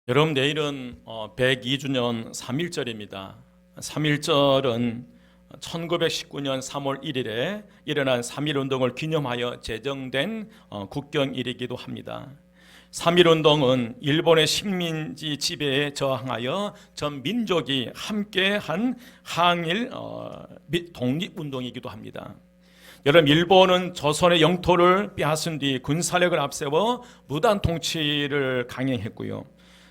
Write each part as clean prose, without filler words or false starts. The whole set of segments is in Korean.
여러분, 내일은 102주년 3.1절입니다. 3.1절은 1919년 3월 1일에 일어난 3.1운동을 기념하여 제정된 국경일이기도 합니다. 3.1운동은 일본의 식민지 지배에 저항하여 전 민족이 함께한 항일 독립운동이기도 합니다. 여러분, 일본은 조선의 영토를 빼앗은 뒤 군사력을 앞세워 무단 통치를 강행했고요.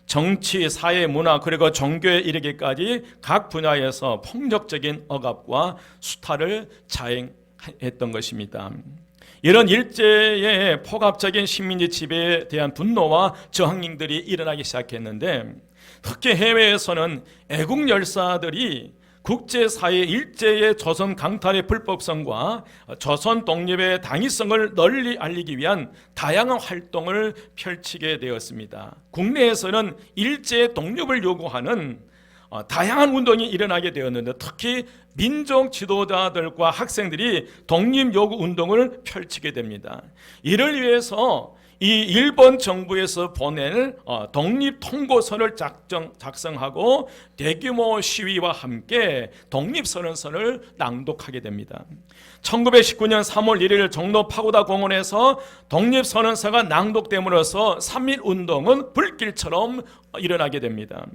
정치, 사회, 문화 그리고 종교에 이르기까지 각 분야에서 폭력적인 억압과 수탈을 자행했던 것입니다. 이런 일제의 폭압적인 식민지 지배에 대한 분노와 저항행들이 일어나기 시작했는데, 특히 해외에서는 애국 열사들이 국제사회 일제의 조선 강탈의 불법성과 조선 독립의 당위성을 널리 알리기 위한 다양한 활동을 펼치게 되었습니다. 국내에서는 일제의 독립을 요구하는 다양한 운동이 일어나게 되었는데, 특히 민족 지도자들과 학생들이 독립 요구 운동을 펼치게 됩니다. 이를 위해서 이 일본 정부에서 보낼 독립 통고서를 작성하고 대규모 시위와 함께 독립선언서를 낭독하게 됩니다. 1919년 3월 1일 종로 파고다 공원에서 독립선언서가 낭독됨으로써 3.1운동은 불길처럼 일어나게 됩니다.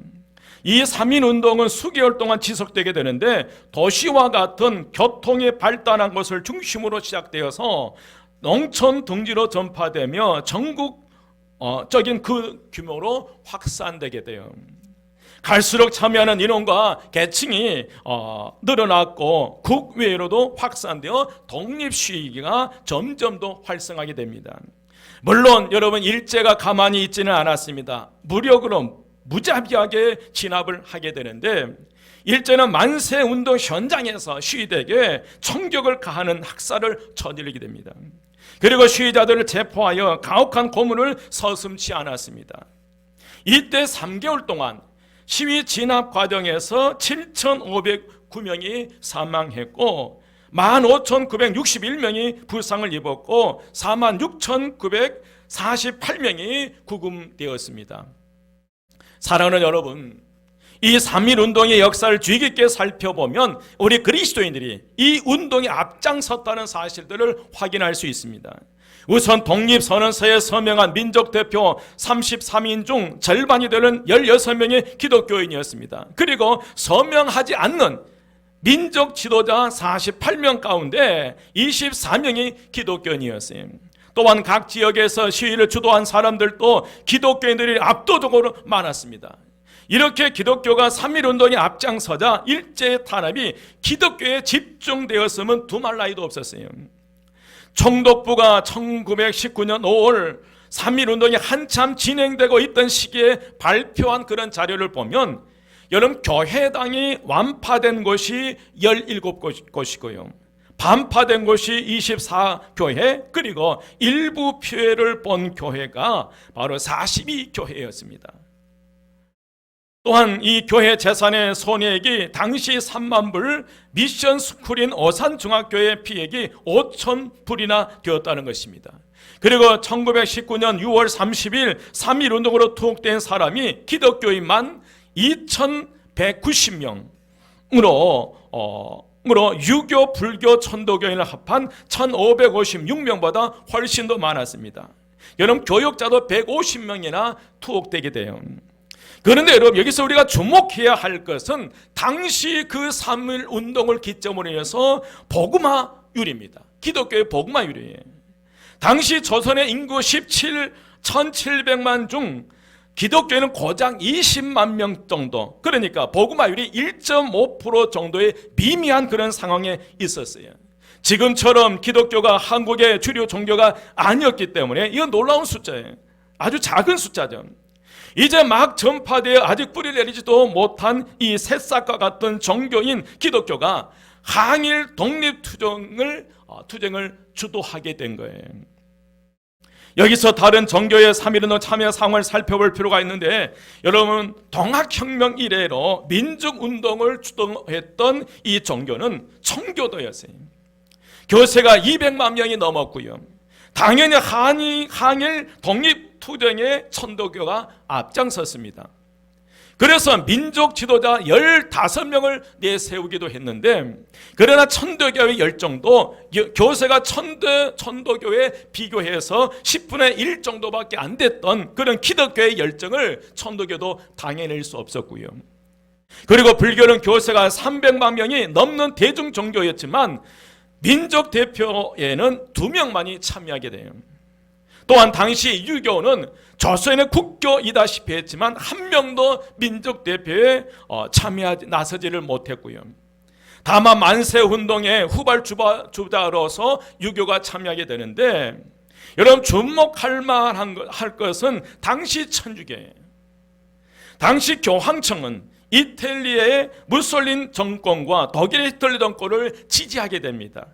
이 3.1운동은 수개월 동안 지속되게 되는데, 도시와 같은 교통이 발달한 것을 중심으로 시작되어서 농촌 등지로 전파되며 전국적인 그 규모로 확산되게 돼요. 갈수록 참여하는 인원과 계층이 늘어났고 국외로도 확산되어 독립시위가 점점 더 활성하게 됩니다. 물론 여러분, 일제가 가만히 있지는 않았습니다. 무력으로 무자비하게 진압을 하게 되는데, 일제는 만세운동 현장에서 시위대에게 총격을 가하는 학살을 저지르게 됩니다. 그리고 시위자들을 체포하여 가혹한 고문을 서슴지 않았습니다. 이때 3개월 동안 시위 진압 과정에서 7,509명이 사망했고 15,961명이 부상을 입었고 46,948명이 구금되었습니다. 사랑하는 여러분, 이 3.1운동의 역사를 주의 깊게 살펴보면 우리 그리스도인들이 이 운동에 앞장섰다는 사실들을 확인할 수 있습니다. 우선 독립선언서에 서명한 민족대표 33인 중 절반이 되는 16명의 기독교인이었습니다. 그리고 서명하지 않는 민족 지도자 48명 가운데 24명이 기독교인이었어요. 또한 각 지역에서 시위를 주도한 사람들도 기독교인들이 압도적으로 많았습니다. 이렇게 기독교가 3.1운동에 앞장서자 일제의 탄압이 기독교에 집중되었으면 두말 나위도 없었어요. 총독부가 1919년 5월 3.1운동이 한참 진행되고 있던 시기에 발표한 그런 자료를 보면, 여러분, 교회당이 완파된 곳이 17곳이고요. 반파된 곳이 24교회, 그리고 일부 피해를 본 교회가 바로 42교회였습니다. 또한 이 교회 재산의 손해액이 당시 3만 불, 미션 스쿨인 오산중학교의 피해액이 5천 불이나 되었다는 것입니다. 그리고 1919년 6월 30일 3.1운동으로 투옥된 사람이 기독교인만 2,190명으로 유교, 불교, 천도교인을 합한 1,556명보다 훨씬 더 많았습니다. 여러분, 교역자도 150명이나 투옥되게 돼요. 그런데 여러분, 여기서 우리가 주목해야 할 것은 당시 그 3.1운동을 기점으로 해서 복음화율입니다. 기독교의 복음화율이에요. 당시 조선의 인구 1,700만 중 기독교인은 고작 20만 명 정도, 그러니까 복음화율이 1.5% 정도의 미미한 그런 상황에 있었어요. 지금처럼 기독교가 한국의 주류 종교가 아니었기 때문에 이건 놀라운 숫자예요. 아주 작은 숫자죠. 이제 막 전파되어 아직 뿌리를 내리지도 못한 이 새싹과 같은 종교인 기독교가 항일 독립투쟁을 주도하게 된 거예요. 여기서 다른 종교의 3.1운동 참여 상황을 살펴볼 필요가 있는데, 여러분, 동학혁명 이래로 민족운동을 주도했던 이 종교는 청교도였어요. 교세가 200만 명이 넘었고요. 당연히 항일 독립 투쟁에 천도교가 앞장섰습니다. 그래서 민족 지도자 15명을 내세우기도 했는데, 그러나 천도교의 열정도 교세가 천도교에 비교해서 10분의 1 정도밖에 안 됐던 그런 기독교의 열정을 천도교도 당해낼 수 없었고요. 그리고 불교는 교세가 300만 명이 넘는 대중 종교였지만 민족 대표에는 2명만이 참여하게 돼요. 또한 당시 유교는 조선의 국교이다시피 했지만 한 명도 민족 대표에 나서지를 못했고요. 다만 만세운동의 후발주자로서 유교가 참여하게 되는데, 여러분 주목할 만한 것은 당시 천주교예요. 당시 교황청은 이탈리아의 무솔린 정권과 독일의 히틀러 정권을 지지하게 됩니다.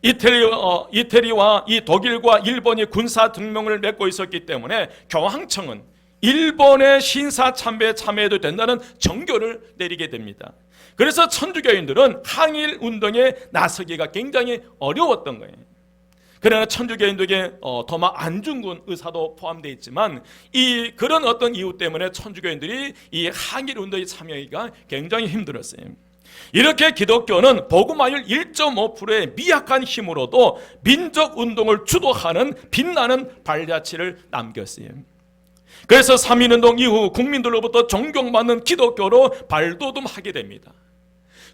이태리와 이 독일과 일본이 군사 동맹을 맺고 있었기 때문에 교황청은 일본의 신사 참배에 참여해도 된다는 정교를 내리게 됩니다. 그래서 천주교인들은 항일 운동에 나서기가 굉장히 어려웠던 거예요. 그러나 천주교인들에게 더마 안중근 의사도 포함되어 있지만 그런 어떤 이유 때문에 천주교인들이 이 항일 운동에 참여하기가 굉장히 힘들었어요. 이렇게 기독교는 복음화율 1.5%의 미약한 힘으로도 민족운동을 주도하는 빛나는 발자취를 남겼어요. 그래서 3.1운동 이후 국민들로부터 존경받는 기독교로 발돋움하게 됩니다.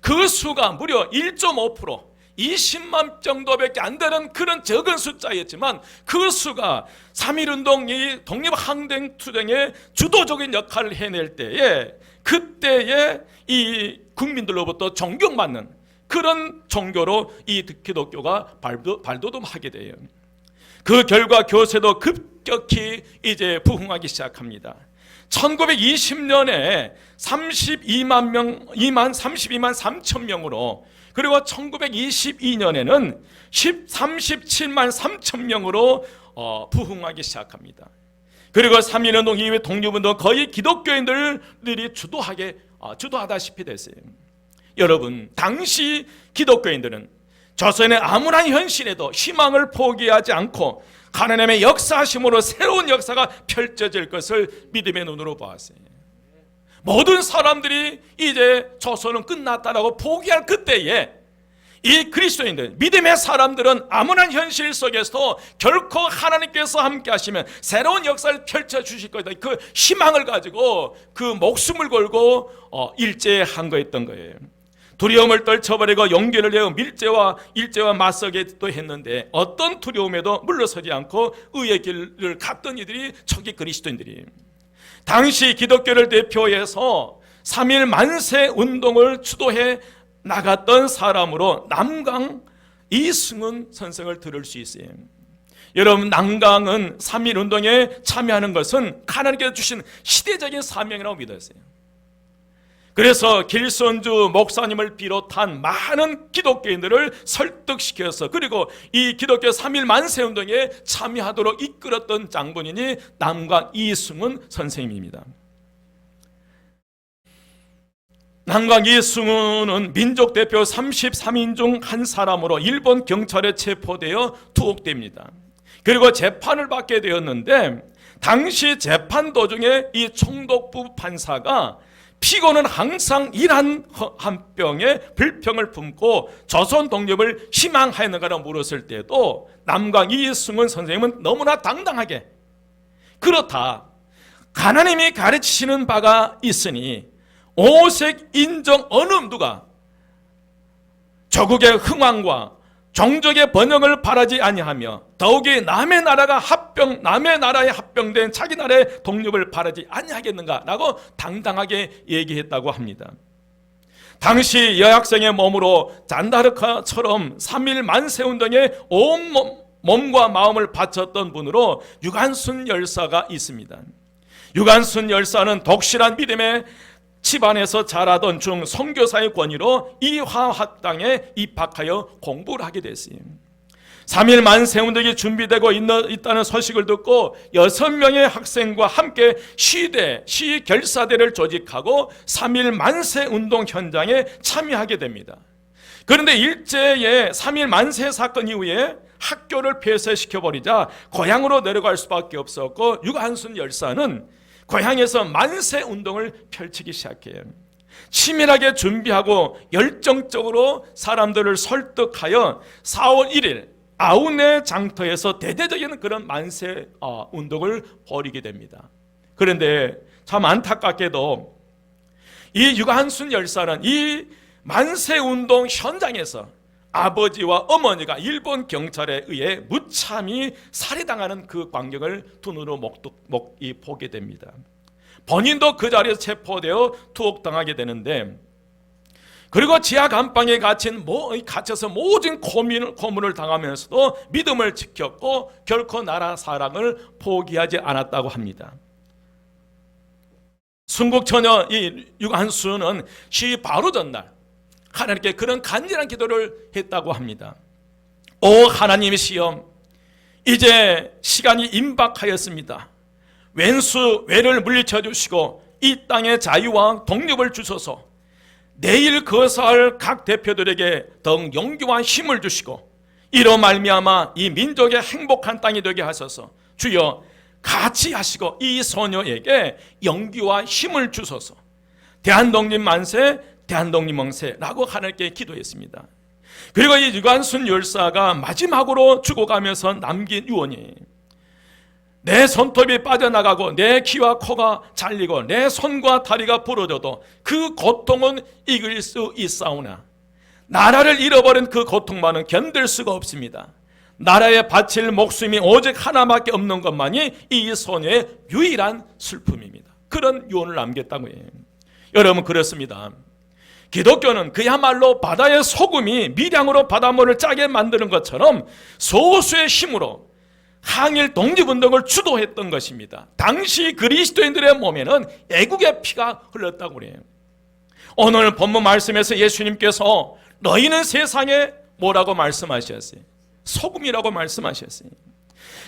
그 수가 무려 1.5%, 20만 정도밖에 안 되는 그런 적은 숫자였지만, 그 수가 3.1운동이 독립항쟁투쟁의 주도적인 역할을 해낼 때에, 그때에 이 국민들로부터 존경받는 그런 종교로 이 기독교가 발돋움하게 돼요. 그 결과 교세도 급격히 이제 부흥하기 시작합니다. 1920년에 32만 3천 명으로, 그리고 1922년에는 37만 3천 명으로 부흥하기 시작합니다. 그리고 3.1운동 이후에 독립운동 거의 기독교인들이 주도하다시피 됐어요. 여러분, 당시 기독교인들은 조선의 암울한 현실에도 희망을 포기하지 않고 하나님의 역사하심으로 새로운 역사가 펼쳐질 것을 믿음의 눈으로 보았어요. 모든 사람들이 이제 조선은 끝났다라고 포기할 그때에 이 그리스도인들, 믿음의 사람들은 암울한 현실 속에서 결코 하나님께서 함께 하시면 새로운 역사를 펼쳐주실 거다, 그 희망을 가지고 그 목숨을 걸고 일제한 거였던 거예요. 두려움을 떨쳐버리고 용기를 내어 일제와 맞서기도 했는데, 어떤 두려움에도 물러서지 않고 의의 길을 갔던 이들이 초기 그리스도인들이에요. 당시 기독교를 대표해서 3.1 만세 운동을 주도해 나갔던 사람으로 남강 이승훈 선생을 들을 수 있어요. 여러분, 남강은 3.1 운동에 참여하는 것은 하나님께서 주신 시대적인 사명이라고 믿었어요. 그래서 길선주 목사님을 비롯한 많은 기독교인들을 설득시켜서, 그리고 이 기독교 3.1 만세 운동에 참여하도록 이끌었던 장본인이 남강 이승훈 선생님입니다. 남강 이승훈은 민족 대표 33인 중 한 사람으로 일본 경찰에 체포되어 투옥됩니다. 그리고 재판을 받게 되었는데, 당시 재판 도중에 이 총독부 판사가 피고는 항상 이란 한 병에 불평을 품고 조선 독립을 희망하였는가라고 물었을 때도 남강 이승훈 선생님은 너무나 당당하게, 그렇다, 하나님이 가르치시는 바가 있으니 오색 인정 어느 누가 조국의 흥왕과 종족의 번영을 바라지 아니하며 더욱이 남의 나라에 합병된 자기 나라의 독립을 바라지 아니하겠는가라고 당당하게 얘기했다고 합니다. 당시 여학생의 몸으로 잔다르카처럼 3.1 만세운동에 온 몸과 마음을 바쳤던 분으로 유관순 열사가 있습니다. 유관순 열사는 독실한 믿음의 집안에서 자라던 중 선교사의 권위로 이화학당에 입학하여 공부를 하게 됐어요. 3.1 만세운동이 준비되고 있다는 소식을 듣고 6명의 학생과 함께 시 결사대를 조직하고 3.1 만세운동 현장에 참여하게 됩니다. 그런데 일제의 3.1 만세 사건 이후에 학교를 폐쇄시켜버리자 고향으로 내려갈 수밖에 없었고, 유관순 열사는 고향에서 만세 운동을 펼치기 시작해요. 치밀하게 준비하고 열정적으로 사람들을 설득하여 4월 1일 아우네 장터에서 대대적인 그런 만세 운동을 벌이게 됩니다. 그런데 참 안타깝게도 이 유관순 열사는 이 만세 운동 현장에서 아버지와 어머니가 일본 경찰에 의해 무참히 살해당하는 그 광경을 두 눈으로 보게 됩니다. 본인도 그 자리에서 체포되어 투옥당하게 되는데, 그리고 지하 감방에 갇혀서 모든 고문을 당하면서도 믿음을 지켰고 결코 나라 사랑을 포기하지 않았다고 합니다. 순국처녀 이 유관순은 시 바로 전날 하나님께 그런 간절한 기도를 했다고 합니다. 오 하나님이시여, 이제 시간이 임박하였습니다. 외를 물리쳐 주시고 이 땅의 자유와 독립을 주소서. 내일 거사할 각 대표들에게 더욱 용기와 힘을 주시고 이로 말미암아 이 민족의 행복한 땅이 되게 하소서. 주여, 같이 하시고 이 소녀에게 용기와 힘을 주소서. 대한독립 만세, 대한독립 멍세라고 하나님께 기도했습니다. 그리고 이 유관순 열사가 마지막으로 죽어가면서 남긴 유언이, 내 손톱이 빠져나가고 내 귀와 코가 잘리고 내 손과 다리가 부러져도 그 고통은 이길 수 있사오나 나라를 잃어버린 그 고통만은 견딜 수가 없습니다. 나라에 바칠 목숨이 오직 하나밖에 없는 것만이 이 소녀의 유일한 슬픔입니다. 그런 유언을 남겼다고 해요. 여러분, 그렇습니다. 기독교는 그야말로 바다의 소금이 밀양으로 바닷물을 짜게 만드는 것처럼 소수의 힘으로 항일 독립운동을 주도했던 것입니다. 당시 그리스도인들의 몸에는 애국의 피가 흘렀다고 그래요. 오늘 본문 말씀에서 예수님께서 너희는 세상에 뭐라고 말씀하셨어요? 소금이라고 말씀하셨어요.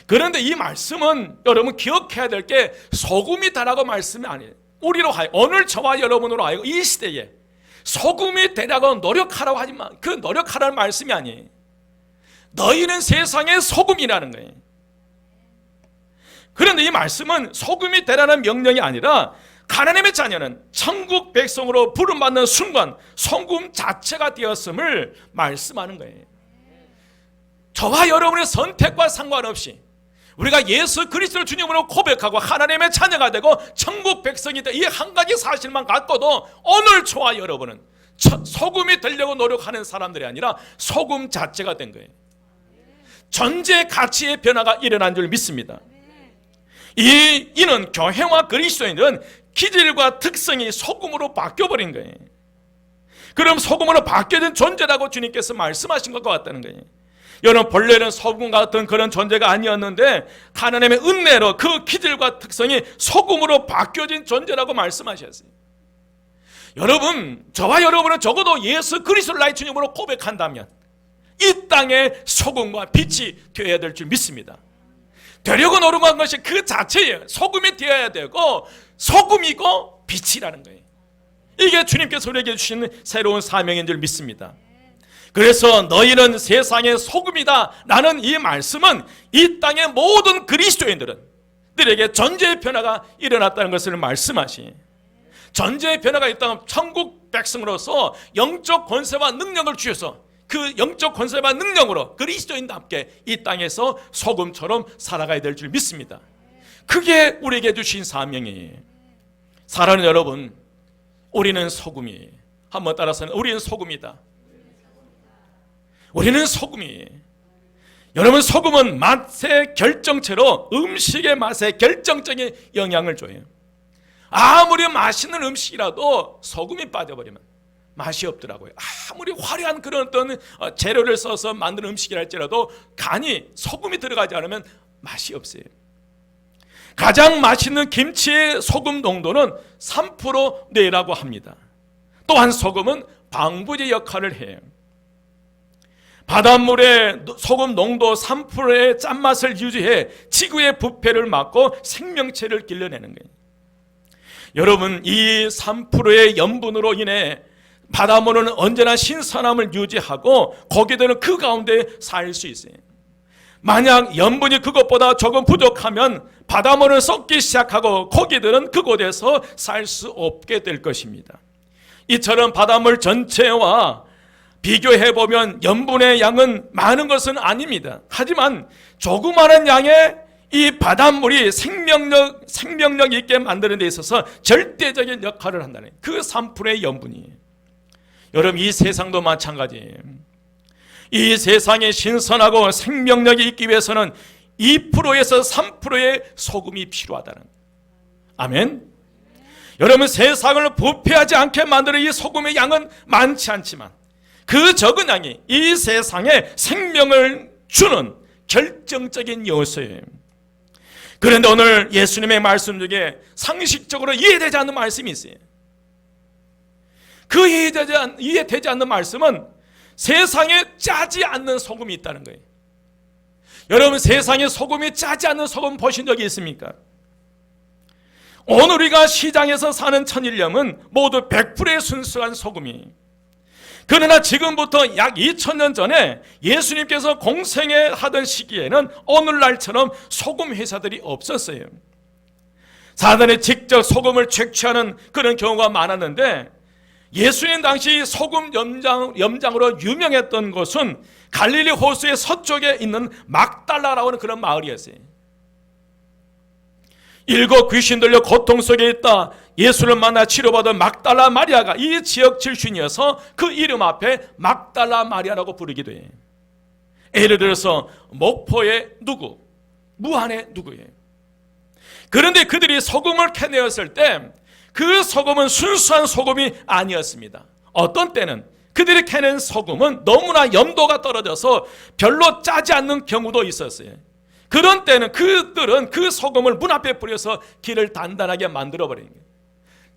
그런데 이 말씀은 여러분 기억해야 될 게 소금이다라고 말씀이 아니에요. 우리로 하여 오늘 저와 여러분으로 하여 이 시대에 소금이 되라고 노력하라고 하지만 그 노력하라는 말씀이 아니에요. 너희는 세상의 소금이라는 거예요. 그런데 이 말씀은 소금이 되라는 명령이 아니라 하나님의 자녀는 천국 백성으로 부름받는 순간 소금 자체가 되었음을 말씀하는 거예요. 저와 여러분의 선택과 상관없이 우리가 예수 그리스도를 주님으로 고백하고 하나님의 자녀가 되고 천국 백성이 돼, 이 한 가지 사실만 갖고도 오늘 저와 여러분은 소금이 되려고 노력하는 사람들이 아니라 소금 자체가 된 거예요. 전제 가치의 변화가 일어난 줄 믿습니다. 이는 교회와 그리스도인들은 기질과 특성이 소금으로 바뀌어버린 거예요. 그럼 소금으로 바뀌어진 존재라고 주님께서 말씀하신 것 같다는 거예요. 여러분, 본래는 소금 같은 그런 존재가 아니었는데 하나님의 은혜로 그 기질과 특성이 소금으로 바뀌어진 존재라고 말씀하셨어요. 여러분, 저와 여러분은 적어도 예수 그리스도를 나의 주님으로 고백한다면 이 땅의 소금과 빛이 되어야 될 줄 믿습니다. 되려고 노력한 것이 그 자체예요. 소금이 되어야 되고 소금이고 빛이라는 거예요. 이게 주님께서 우리에게 주신 새로운 사명인 줄 믿습니다. 그래서 너희는 세상의 소금이다 라는 이 말씀은 이 땅의 모든 그리스도인들에게 전제의 변화가 일어났다는 것을 말씀하시. 전제의 변화가 있다면 천국 백성으로서 영적 권세와 능력을 주셔서 그 영적 권세와 능력으로 그리스도인답게 이 땅에서 소금처럼 살아가야 될 줄 믿습니다. 그게 우리에게 주신 사명이에요. 사랑하는 여러분, 우리는 소금이에요. 한번 따라서 우리는 소금이다. 우리는 소금이에요. 여러분, 소금은 맛의 결정체로 음식의 맛에 결정적인 영향을 줘요. 아무리 맛있는 음식이라도 소금이 빠져버리면 맛이 없더라고요. 아무리 화려한 그런 어떤 재료를 써서 만든 음식이라 할지라도 간이 소금이 들어가지 않으면 맛이 없어요. 가장 맛있는 김치의 소금 농도는 3% 내라고 합니다. 또한 소금은 방부제 역할을 해요. 바닷물의 소금 농도 3%의 짠맛을 유지해 지구의 부패를 막고 생명체를 길러내는 거예요. 여러분, 이 3%의 염분으로 인해 바닷물은 언제나 신선함을 유지하고 고기들은 그 가운데 살 수 있어요. 만약 염분이 그것보다 조금 부족하면 바닷물은 썩기 시작하고 고기들은 그곳에서 살 수 없게 될 것입니다. 이처럼 바닷물 전체와 비교해보면 염분의 양은 많은 것은 아닙니다. 하지만 조그마한 양의 이 바닷물이 생명력 있게 만드는 데 있어서 절대적인 역할을 한다는 그 3%의 염분이. 여러분, 이 세상도 마찬가지예요. 이 세상에 신선하고 생명력이 있기 위해서는 2%에서 3%의 소금이 필요하다는. 아멘. 여러분, 세상을 부패하지 않게 만드는 이 소금의 양은 많지 않지만 그 적은 양이 이 세상에 생명을 주는 결정적인 요소예요. 그런데 오늘 예수님의 말씀 중에 상식적으로 이해되지 않는 말씀이 있어요. 그 이해되지 않는 말씀은 세상에 짜지 않는 소금이 있다는 거예요. 여러분, 세상에 소금이 짜지 않는 소금 보신 적이 있습니까? 오늘 우리가 시장에서 사는 천일염은 모두 100%의 순수한 소금이. 그러나 지금부터 약 2000년 전에 예수님께서 공생애 하던 시기에는 오늘날처럼 소금 회사들이 없었어요. 사단이 직접 소금을 채취하는 그런 경우가 많았는데, 예수님 당시 소금 염장으로 유명했던 곳은 갈릴리 호수의 서쪽에 있는 막달라라고 하는 그런 마을이었어요. 7 귀신 들려 고통 속에 있다 예수를 만나 치료받은 막달라 마리아가 이 지역 출신이어서 그 이름 앞에 막달라 마리아라고 부르기도 해요. 예를 들어서 목포의 누구, 무안의 누구예요. 그런데 그들이 소금을 캐내었을 때 그 소금은 순수한 소금이 아니었습니다. 어떤 때는 그들이 캐낸 소금은 너무나 염도가 떨어져서 별로 짜지 않는 경우도 있었어요. 그런 때는 그들은 그 소금을 문 앞에 뿌려서 길을 단단하게 만들어버리는 거예요.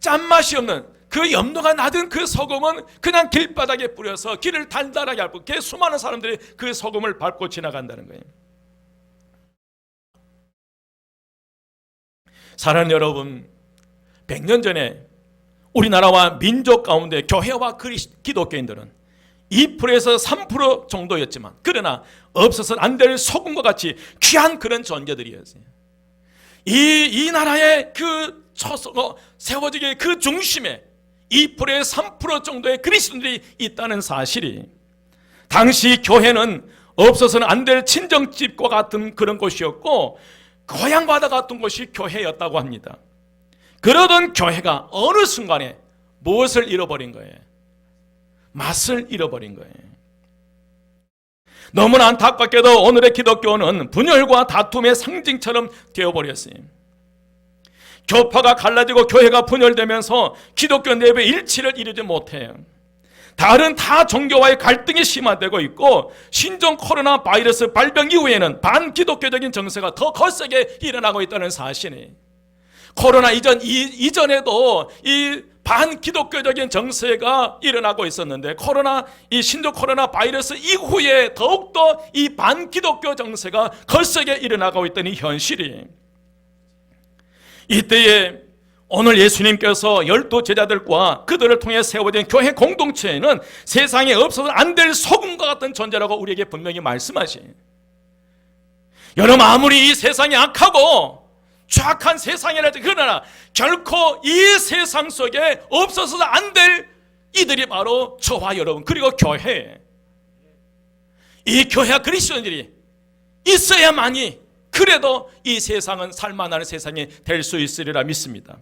짠맛이 없는 그 염도가 낮은 그 소금은 그냥 길바닥에 뿌려서 길을 단단하게 할 뿐, 수많은 사람들이 그 소금을 밟고 지나간다는 거예요. 사랑하는 여러분, 100년 전에 우리나라와 민족 가운데 교회와 기독교인들은 2%에서 3% 정도였지만, 그러나 없어서는 안 될 소금과 같이 귀한 그런 존재들이었어요. 이 나라의 그 세워지기의 그 중심에 2%에서 3% 정도의 그리스도인들이 있다는 사실이, 당시 교회는 없어서는 안 될 친정집과 같은 그런 곳이었고 고향바다 같은 곳이 교회였다고 합니다. 그러던 교회가 어느 순간에 무엇을 잃어버린 거예요? 맛을 잃어버린 거예요. 너무나 안타깝게도 오늘의 기독교는 분열과 다툼의 상징처럼 되어버렸어요. 교파가 갈라지고 교회가 분열되면서 기독교 내부의 일치를 이루지 못해요. 다른 타 종교와의 갈등이 심화되고 있고, 신종 코로나 바이러스 발병 이후에는 반기독교적인 정세가 더 거세게 일어나고 있다는 사실이에요. 코로나 이전에도 이 반기독교적인 정세가 일어나고 있었는데, 이 신종 코로나 바이러스 이후에 더욱더 이 반기독교 정세가 거세게 일어나고 있던 이 현실이, 이때에 오늘 예수님께서 12 제자들과 그들을 통해 세워진 교회 공동체에는 세상에 없어서는 안 될 소금과 같은 존재라고 우리에게 분명히 말씀하시요. 여러분, 아무리 이 세상이 악하고 추악한 세상이라도 그러나 결코 이 세상 속에 없어서는 안 될 이들이 바로 저와 여러분, 그리고 교회, 이 교회와 그리스도인들이 있어야만이 그래도 이 세상은 살만한 세상이 될 수 있으리라 믿습니다.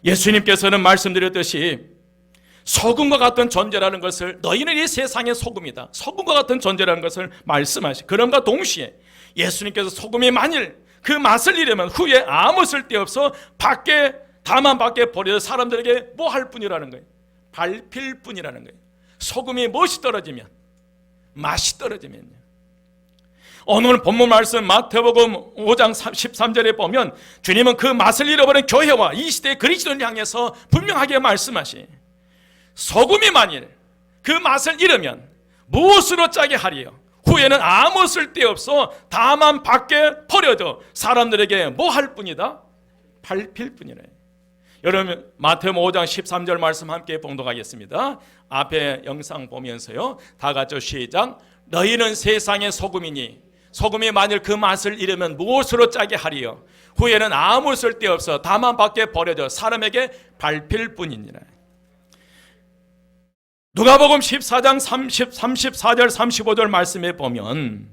예수님께서는 말씀드렸듯이 소금과 같은 존재라는 것을, 너희는 이 세상의 소금이다, 소금과 같은 존재라는 것을 말씀하시. 그럼과 동시에 예수님께서 소금이 만일 그 맛을 잃으면 후에 아무 쓸데없어 다만 밖에 버려서 사람들에게 뭐 할 뿐이라는 거예요. 밟힐 뿐이라는 거예요. 소금이 무엇이 떨어지면, 맛이 떨어지면요. 오늘 본문 말씀 마태복음 5장 13절에 보면 주님은 그 맛을 잃어버린 교회와 이 시대의 그리스도인을 향해서 분명하게 말씀하시. 소금이 만일 그 맛을 잃으면 무엇으로 짜게 하리요? 후에는 아무 쓸데없어 다만 밖에 버려져 사람들에게 뭐 할 뿐이다? 밟힐 뿐이래. 여러분, 마태복음 5장 13절 말씀 함께 봉독하겠습니다. 앞에 영상 보면서요, 다 같이 시작. 너희는 세상의 소금이니 소금이 만일 그 맛을 잃으면 무엇으로 짜게 하리요? 후에는 아무 쓸데없어 다만 밖에 버려져 사람에게 밟힐 뿐이니라. 누가복음 14장 34절 35절 말씀에 보면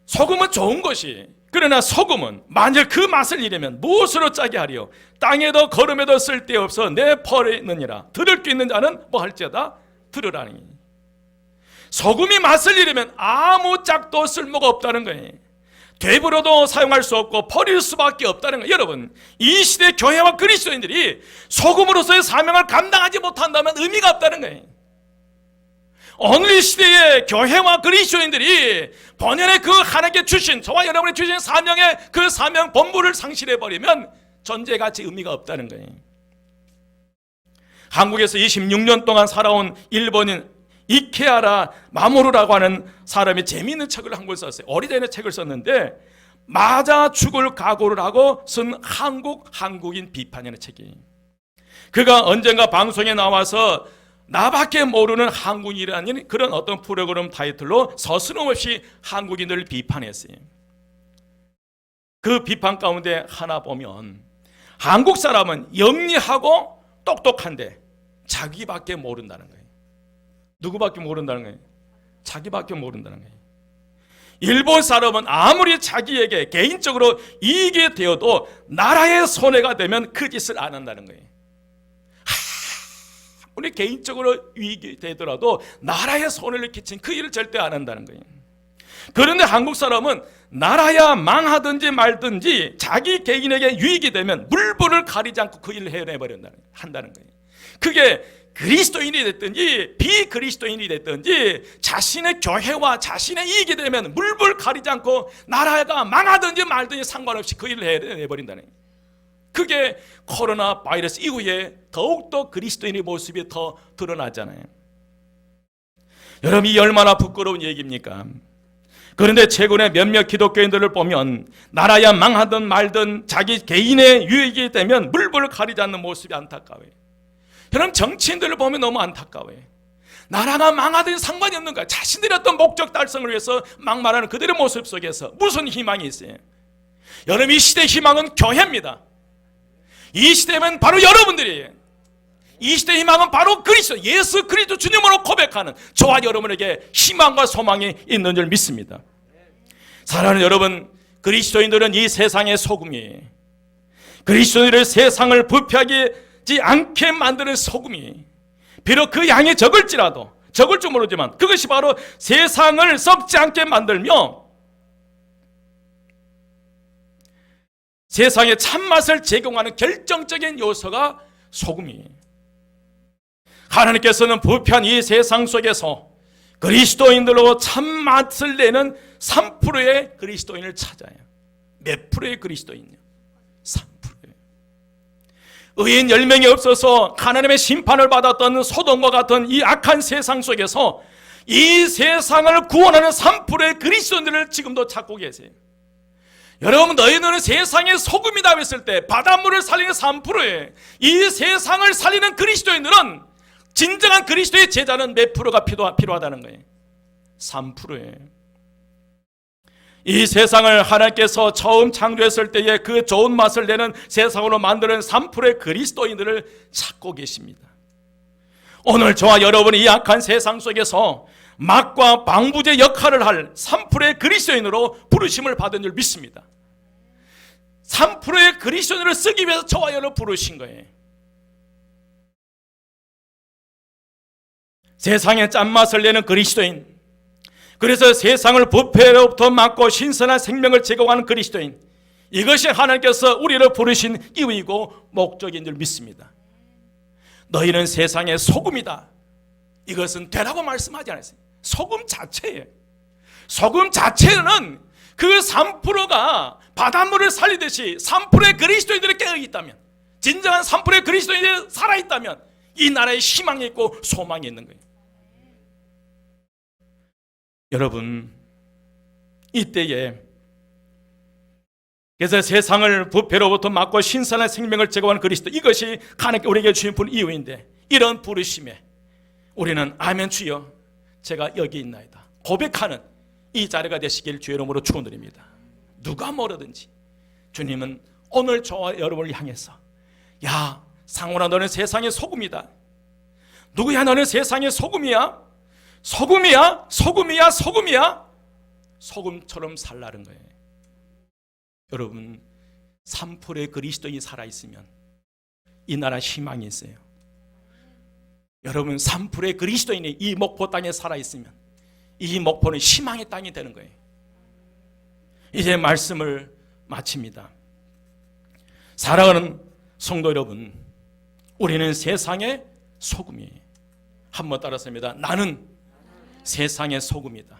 소금은 좋은 것이, 그러나 소금은 만일 그 맛을 잃으면 무엇으로 짜게 하리요? 땅에도 거름에도 쓸데없어 내 버리느니라. 들을 수 있는 자는 뭐 할지어다 들으라니. 소금이 맛을 잃으면 아무 짝도 쓸모가 없다는 거예요. 되불어도 사용할 수 없고 버릴 수밖에 없다는 거예요. 여러분, 이 시대 교회와 그리스도인들이 소금으로서의 사명을 감당하지 못한다면 의미가 없다는 거예요. 오늘 이 시대의 교회와 그리스도인들이 본연의 그 하나님께 주신, 저와 여러분이 주신 사명의 그 사명 본부를 상실해버리면 존재가치 의미가 없다는 거예요. 한국에서 26년 동안 살아온 일본인 이케하라 마모루라고 하는 사람이 재미있는 책을 한 권 썼어요. 오래전에 책을 썼는데 맞아 죽을 각오를 하고 쓴 한국인 비판이라는 책이에요. 그가 언젠가 방송에 나와서 나밖에 모르는 한국인이라는 그런 어떤 프로그램 타이틀로 서스럼없이 한국인들을 비판했어요. 그 비판 가운데 하나 보면 한국 사람은 영리하고 똑똑한데 자기밖에 모른다는 거예요. 누구밖에 모른다는 거예요? 자기밖에 모른다는 거예요. 일본 사람은 아무리 자기에게 개인적으로 이익이 되어도 나라의 손해가 되면 그 짓을 안 한다는 거예요. 우리 개인적으로 이익이 되더라도 나라에 손해를 끼친 그 일을 절대 안 한다는 거예요. 그런데 한국 사람은 나라야 망하든지 말든지 자기 개인에게 유익이 되면 물불을 가리지 않고 그 일을 한다는 거예요. 그게 그리스도인이 됐든지 비그리스도인이 됐든지 자신의 교회와 자신의 이익이 되면 물불 가리지 않고 나라가 망하든지 말든지 상관없이 그 일을 해버린다는 거예요. 그게 코로나 바이러스 이후에 더욱더 그리스도인의 모습이 더 드러나잖아요. 여러분, 이 얼마나 부끄러운 얘기입니까? 그런데 최근에 몇몇 기독교인들을 보면 나라야 망하든 말든 자기 개인의 유익이 되면 물불 가리지 않는 모습이 안타까워요. 여러분, 정치인들을 보면 너무 안타까워요. 나라가 망하든 상관이 없는 거야. 자신들의 어떤 목적 달성을 위해서 막말하는 그들의 모습 속에서 무슨 희망이 있어요? 여러분, 이 시대의 희망은 교회입니다. 이 시대는 바로 여러분들이에요. 이 시대의 희망은 바로 그리스도, 예수 그리스도 주님으로 고백하는 저와 여러분에게 희망과 소망이 있는 줄 믿습니다. 사랑하는 여러분, 그리스도인들은 이 세상의 소금이에요. 그리스도인들은 세상을 부패하지 않게 만드는 소금이, 비록 그 양이 적을 줄 모르지만 그것이 바로 세상을 썩지 않게 만들며 세상에 참맛을 제공하는 결정적인 요소가 소금이에요. 하나님께서는 부패한 이 세상 속에서 그리스도인들로 참맛을 내는 3%의 그리스도인을 찾아요. 몇 프로의 그리스도인이요? 3%예요. 의인 10명이 없어서 하나님의 심판을 받았던 소돔과 같은 이 악한 세상 속에서 이 세상을 구원하는 3%의 그리스도인들을 지금도 찾고 계세요. 여러분, 너희는 세상의 소금이다 했을 때 바닷물을 살리는 3%에 이 세상을 살리는 그리스도인들은 진정한 그리스도의 제자는 몇 프로가 필요하다는 거예요? 3%에. 이 세상을 하나님께서 처음 창조했을 때에 그 좋은 맛을 내는 세상으로 만드는 3%의 그리스도인들을 찾고 계십니다. 오늘 저와 여러분이 이 악한 세상 속에서 막과 방부제 역할을 할 3%의 그리스도인으로 부르심을 받은 줄 믿습니다. 3%의 그리스도인을 쓰기 위해서 저와 여러분을 부르신 거예요. 세상에 짠맛을 내는 그리스도인, 그래서 세상을 부패로부터 막고 신선한 생명을 제공하는 그리스도인, 이것이 하나님께서 우리를 부르신 이유이고 목적인 줄 믿습니다. 너희는 세상의 소금이다. 이것은 되라고 말씀하지 않았어요. 소금 자체예요. 소금 자체는 그 3%가 바닷물을 살리듯이 3%의 그리스도인들이 깨어있다면, 진정한 3%의 그리스도인들이 살아있다면 이 나라에 희망이 있고 소망이 있는 거예요. 여러분, 이때에 그래서 세상을 부패로부터 막고 신선한 생명을 제공하는 그리스도, 이것이 하나님께 우리에게 주신 이유인데, 이런 부르심에 우리는 아멘 주여 제가 여기 있나이다, 고백하는 이 자리가 되시길 주의 이름으로 축원드립니다. 누가 뭐라든지 주님은 오늘 저와 여러분을 향해서 야 상훈아 너는 세상의 소금이다. 누구야 너는 세상의 소금이야? 소금이야? 소금이야? 소금이야? 소금처럼 살라는 거예요. 여러분 3%의 그리스도인이 살아있으면 이 나라 희망이 있어요. 여러분 3%의 그리스도인이 이 목포 땅에 살아있으면 이 목포는 희망의 땅이 되는 거예요. 이제 말씀을 마칩니다. 사랑하는 성도 여러분, 우리는 세상의 소금이에요. 한번 따라서입니다. 나는 세상의 소금이다.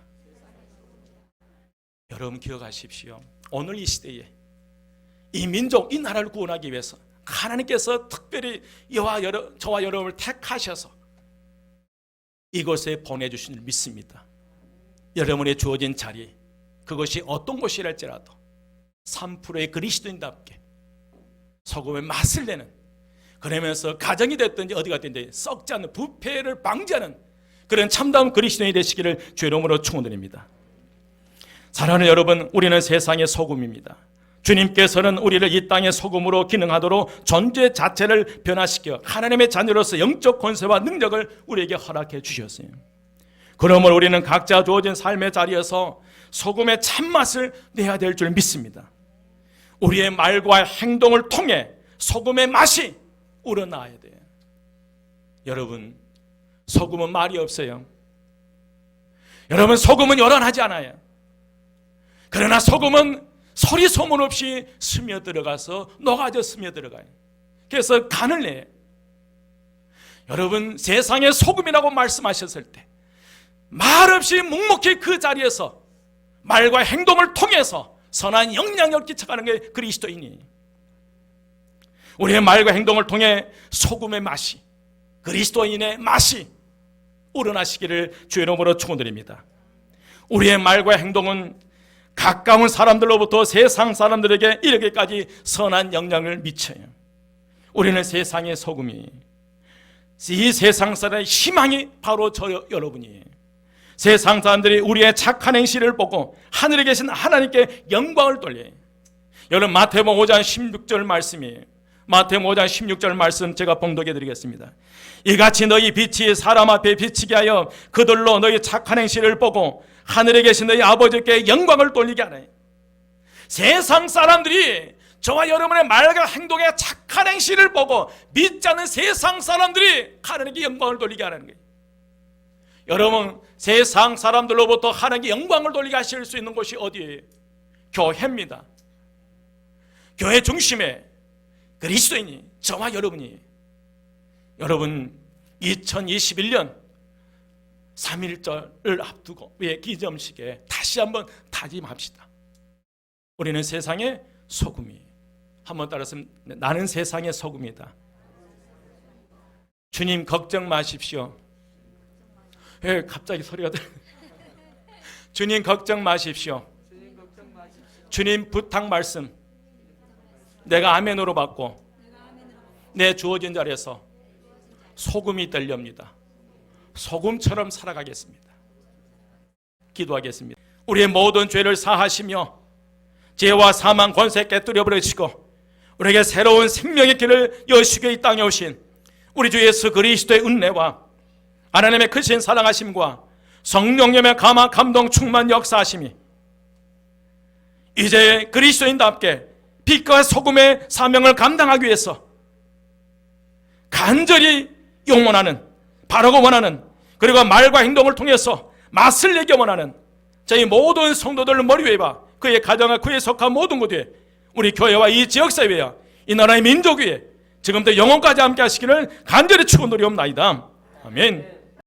여러분 기억하십시오. 오늘 이 시대에 이 민족, 이 나라를 구원하기 위해서 하나님께서 특별히 저와 여러분을 택하셔서 이곳에 보내주신 줄 믿습니다. 여러분의 주어진 자리, 그것이 어떤 곳이랄지라도 3%의 그리스도인답게 소금의 맛을 내는, 그러면서 가정이 됐든지 어디가 됐든지 썩지 않는 부패를 방지하는 그런 참다운 그리스도인이 되시기를 주의 이름으로 축원드립니다. 사랑하는 여러분, 우리는 세상의 소금입니다. 주님께서는 우리를 이 땅의 소금으로 기능하도록 존재 자체를 변화시켜 하나님의 자녀로서 영적 권세와 능력을 우리에게 허락해 주셨어요. 그러므로 우리는 각자 주어진 삶의 자리에서 소금의 참맛을 내야 될 줄 믿습니다. 우리의 말과 행동을 통해 소금의 맛이 우러나야 돼요. 여러분, 소금은 말이 없어요. 여러분, 소금은 요란하지 않아요. 그러나 소금은 소리 소문 없이 스며들어가서 녹아져 스며들어가요. 그래서 간을 내요. 여러분, 세상의 소금이라고 말씀하셨을 때 말없이 묵묵히 그 자리에서 말과 행동을 통해서 선한 영향력을 끼쳐가는 게 그리스도인이. 우리의 말과 행동을 통해 소금의 맛이, 그리스도인의 맛이 우러나시기를 주의 이름으로 축원드립니다. 우리의 말과 행동은 가까운 사람들로부터 세상 사람들에게 이르기까지 선한 영향을 미쳐요. 우리는 세상의 소금이, 이 세상 사람의 희망이 바로 저 여러분이에요. 세상 사람들이 우리의 착한 행실을 보고 하늘에 계신 하나님께 영광을 돌려요. 여러분, 마태복음 5장 16절 말씀이에요. 마태복음 5장 16절 말씀 제가 봉독해 드리겠습니다. 이같이 너희 빛이 사람 앞에 비치게 하여 그들로 너희 착한 행실을 보고 하늘에 계신 너희 아버지께 영광을 돌리게 하네. 세상 사람들이 저와 여러분의 말과 행동에 착한 행실을 보고 믿지 않는 세상 사람들이 하나님께 영광을 돌리게 하는 거예요. 여러분, 세상 사람들로부터 하나님께 영광을 돌리게 하실 수 있는 곳이 어디예요? 교회입니다. 교회 중심에 그리스도인이 저와 여러분이. 여러분, 2021년 3.1절을 앞두고 왜 기념식에 다시 한번 다짐합시다. 우리는 세상의 소금이에요. 한번 따라서 나는 세상의 소금이다. 주님 걱정 마십시오. 왜 갑자기 소리가 들려? 주님 걱정 마십시오. 주님 부탁 말씀 내가 아멘으로 받고 내 주어진 자리에서 소금이 들렵니다. 소금처럼 살아가겠습니다. 기도하겠습니다. 우리의 모든 죄를 사하시며 죄와 사망 권세 깨뜨려 버리시고 우리에게 새로운 생명의 길을 여시고 이 땅에 오신 우리 주 예수 그리스도의 은혜와 하나님의 크신 사랑하심과 성령님의 감화 감동 충만 역사하심이 이제 그리스도인답게 빛과 소금의 사명을 감당하기 위해서 간절히 용원하는, 바라고 원하는, 그리고 말과 행동을 통해서 맛을 내게 원하는 저희 모든 성도들 머리 위에와 그의 가정과 그에 속한 모든 곳에 우리 교회와 이 지역사회와 이 나라의 민족 위에 지금부터 영원까지 함께 하시기를 간절히 축원드리옵나이다. 아멘.